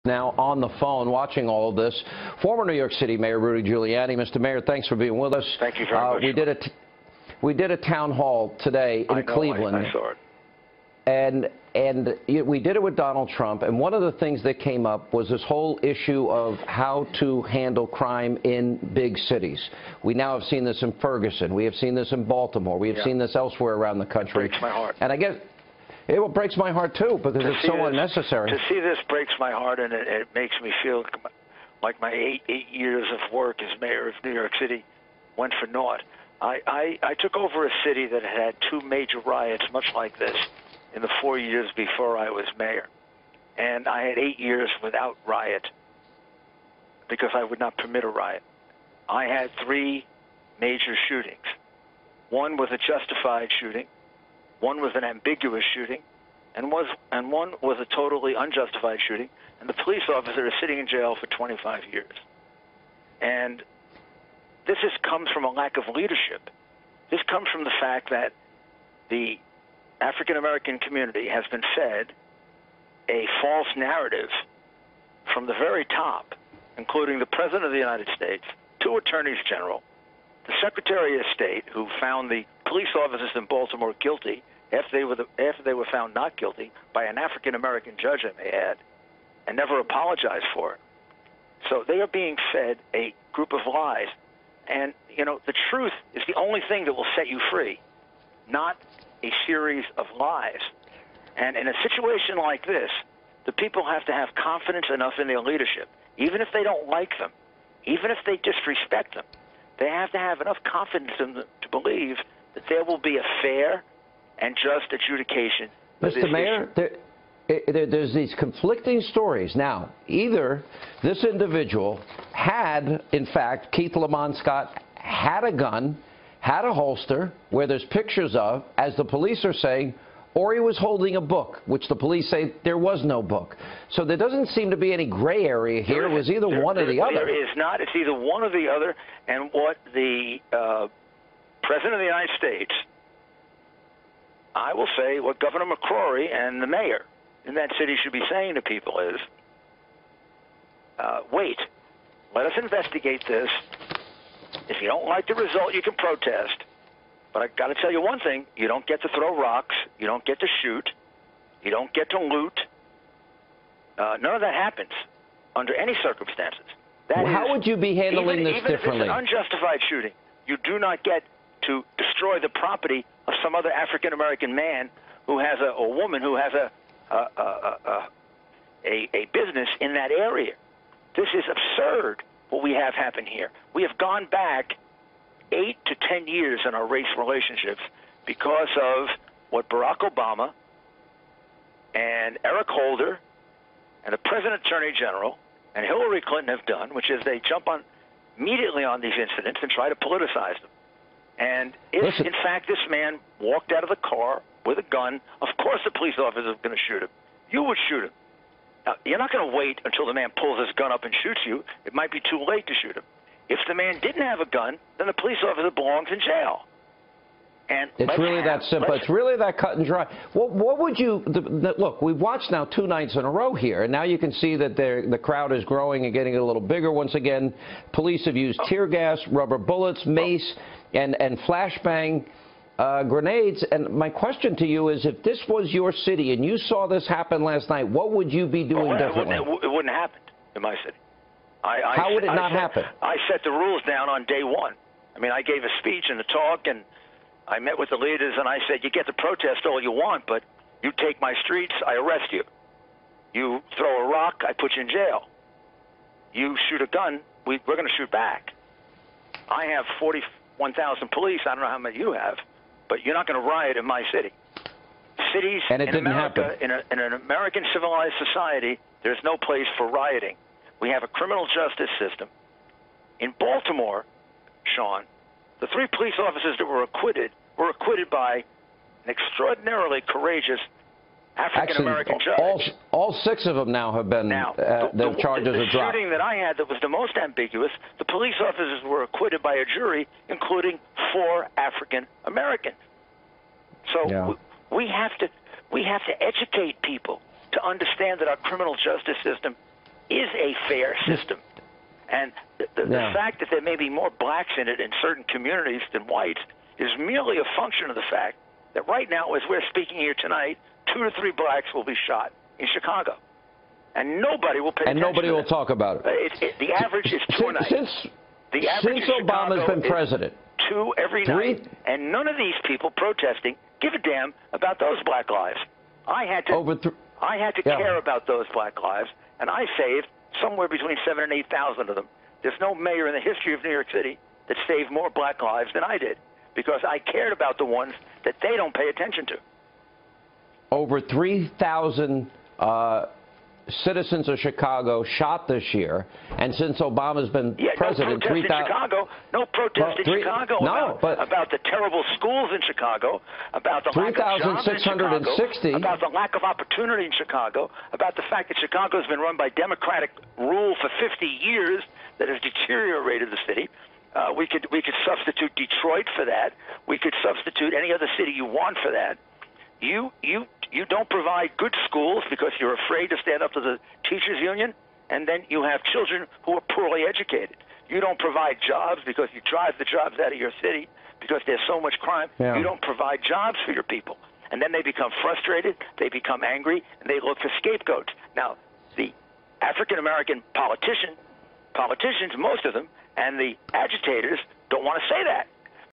Now on the phone watching all of this, former New York City Mayor Rudy Giuliani. Mr. Mayor, thanks for being with us. Thank you very much. We did a town hall today in Cleveland. I saw it. And we did it with Donald Trump, and one of the things that came up was this whole issue of how to handle crime in big cities. We now have seen this in Ferguson. We have seen this in Baltimore. We have seen this elsewhere around the country. It breaks my heart. And I guess it breaks my heart, too, because it's so unnecessary. To see this breaks my heart, and it makes me feel like my eight years of work as mayor of New York City went for naught. I took over a city that had two major riots, much like this, in the 4 years before I was mayor. And I had 8 years without riot because I would not permit a riot. I had 3 major shootings. One was a justified shooting, one was an ambiguous shooting, and one was a totally unjustified shooting, and the police officer is sitting in jail for 25 years. And this comes from a lack of leadership. This comes from the fact that the African-American community has been fed a false narrative from the very top, including the President of the United States, 2 attorneys general, the Secretary of State, who found the police officers in Baltimore guilty after they were found not guilty by an African-American judge, I may add, and never apologized for it. So they are being fed a group of lies. And, you know, the truth is the only thing that will set you free, not a series of lies. And in a situation like this, the people have to have confidence enough in their leadership, even if they don't like them, even if they disrespect them. They have to have enough confidence in them to believe that there will be a fair and just adjudication. Mr. Mayor, there's these conflicting stories. Now, either this individual had, in fact, Keith Lamont Scott had a gun, had a holster, where there's pictures of, as the police are saying, or he was holding a book, which the police say there was no book. So there doesn't seem to be any gray area here. It was either one or the other. There is not. It's either one or the other. And what the President of the United States, I will say, what Governor McCrory and the mayor in that city should be saying to people is, wait, let us investigate this. If you don't like the result, you can protest. But I got to tell you one thing, you don't get to throw rocks, you don't get to shoot, you don't get to loot. None of that happens under any circumstances. How would you be handling this differently? Even if it's an unjustified shooting, you do not get to destroy the property of some other African-American man who has a woman who has a business in that area. This is absurd, what we have happen here. We have gone back 8 to 10 years in our race relationships because of what Barack Obama and Eric Holder and the President Attorney General and Hillary Clinton have done, which is they jump on immediately on these incidents and try to politicize them. And if, in fact, this man walked out of the car with a gun, of course the police officer is going to shoot him. You would shoot him. Now, you're not going to wait until the man pulls his gun up and shoots you. It might be too late to shoot him. If the man didn't have a gun, then the police officer belongs in jail. And it's really that simple. It's really that cut and dry. What would you look? We've watched now 2 nights in a row here, and now you can see that the crowd is growing and getting a little bigger once again. Police have used tear gas, rubber bullets, mace, and flashbang grenades. And my question to you is, if this was your city and you saw this happen last night, what would you be doing differently? It wouldn't happen in my city. How would it not happen? I set the rules down on day one. I mean, I gave a speech and a talk, and I met with the leaders, and I said, you get to protest all you want, but you take my streets, I arrest you. You throw a rock, I put you in jail. You shoot a gun, we're going to shoot back. I have 41,000 police. I don't know how many you have, but you're not going to riot in my city. Cities in America, in an American civilized society, there's no place for rioting. We have a criminal justice system. In Baltimore, Sean, the 3 police officers that were acquitted by an extraordinarily courageous African-American judge. All 6 of them now have been, the charges are dropped. The shooting that I had that was the most ambiguous, the police officers were acquitted by a jury, including 4 African-Americans. So we have to educate people to understand that our criminal justice system is a fair system. And the fact that there may be more blacks in it in certain communities than whites is merely a function of the fact that right now, as we're speaking here tonight, 2 to 3 blacks will be shot in Chicago. And nobody will pay attention. And nobody will talk about it. The average is 2 a night. Since Obama's been president. 2 every night. And none of these people protesting give a damn about those black lives. I had to care about those black lives, and I saved somewhere between 7,000 and 8,000 of them. There's no mayor in the history of New York City that saved more black lives than I did, because I cared about the ones that they don't pay attention to. Over 3,000 citizens of Chicago shot this year, and since Obama's been president, no protest in Chicago, no protest in Chicago about the terrible schools in Chicago, about the lack of jobs in Chicago, about the lack of opportunity in Chicago, about the fact that Chicago's been run by Democratic rule for 50 years that has deteriorated the city. We could substitute Detroit for that. We could substitute any other city you want for that. You don't provide good schools because you're afraid to stand up to the teachers union, and then you have children who are poorly educated. You don't provide jobs because you drive the jobs out of your city because there's so much crime. You don't provide jobs for your people. And then they become frustrated, they become angry, and they look for scapegoats. Now, the African-American politicians, most of them, and the agitators don't want to say that.